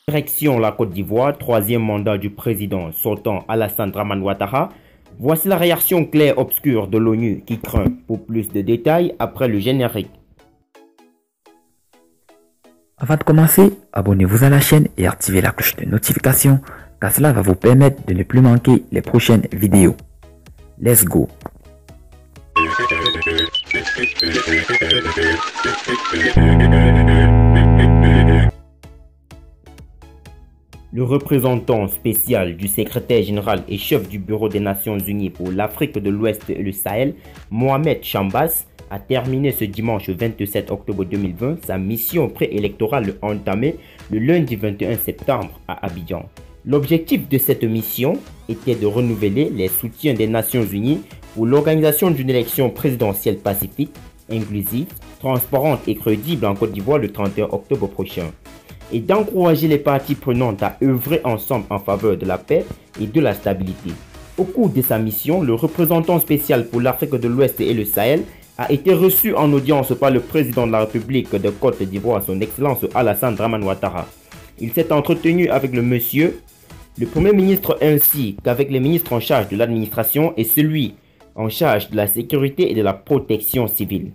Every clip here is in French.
Direction la Côte d'Ivoire, troisième mandat du président sortant Alassane Dramane Ouattara. Voici la réaction clair-obscure de l'ONU qui craint. Pour plus de détails, après le générique. Avant de commencer, abonnez-vous à la chaîne et activez la cloche de notification car cela va vous permettre de ne plus manquer les prochaines vidéos. Let's go! Le représentant spécial du secrétaire général et chef du Bureau des Nations Unies pour l'Afrique de l'Ouest et le Sahel, Mohamed Chambas, a terminé ce dimanche 27 octobre 2020 sa mission préélectorale entamée le lundi 21 septembre à Abidjan. L'objectif de cette mission était de renouveler les soutiens des Nations Unies pour l'organisation d'une élection présidentielle pacifique, inclusive, transparente et crédible en Côte d'Ivoire le 31 octobre prochain, et d'encourager les parties prenantes à œuvrer ensemble en faveur de la paix et de la stabilité. Au cours de sa mission, le représentant spécial pour l'Afrique de l'Ouest et le Sahel a été reçu en audience par le président de la République de Côte d'Ivoire, son Excellence Alassane Dramane Ouattara. Il s'est entretenu avec le Premier ministre ainsi qu'avec les ministres en charge de l'administration et celui en charge de la sécurité et de la protection civile.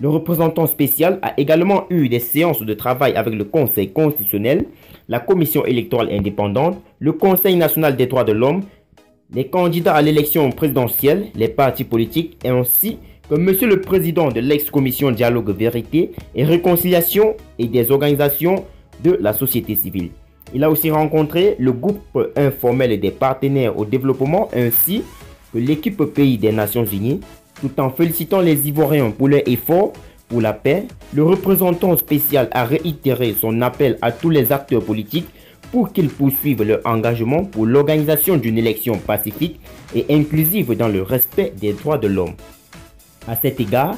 Le représentant spécial a également eu des séances de travail avec le Conseil constitutionnel, la Commission électorale indépendante, le Conseil national des droits de l'homme, les candidats à l'élection présidentielle, les partis politiques ainsi que Monsieur le Président de l'ex-commission Dialogue Vérité et Réconciliation et des organisations de la société civile. Il a aussi rencontré le groupe informel des partenaires au développement ainsi que l'équipe pays des Nations Unies. Tout en félicitant les Ivoiriens pour leur effort pour la paix, le représentant spécial a réitéré son appel à tous les acteurs politiques pour qu'ils poursuivent leur engagement pour l'organisation d'une élection pacifique et inclusive dans le respect des droits de l'homme. À cet égard,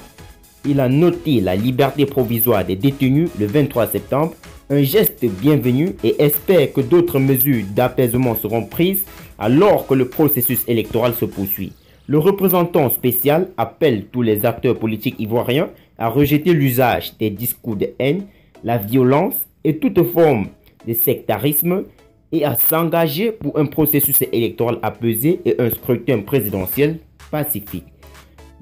il a noté la liberté provisoire des détenus le 23 septembre, un geste bienvenu et espère que d'autres mesures d'apaisement seront prises alors que le processus électoral se poursuit. Le représentant spécial appelle tous les acteurs politiques ivoiriens à rejeter l'usage des discours de haine, la violence et toute forme de sectarisme et à s'engager pour un processus électoral apaisé et un scrutin présidentiel pacifique.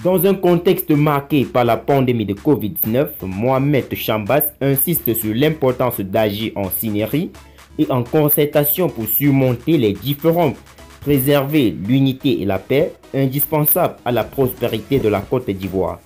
Dans un contexte marqué par la pandémie de Covid-19, Mohamed Chambas insiste sur l'importance d'agir en synergie et en concertation pour surmonter les différents préserver l'unité et la paix indispensables à la prospérité de la Côte d'Ivoire.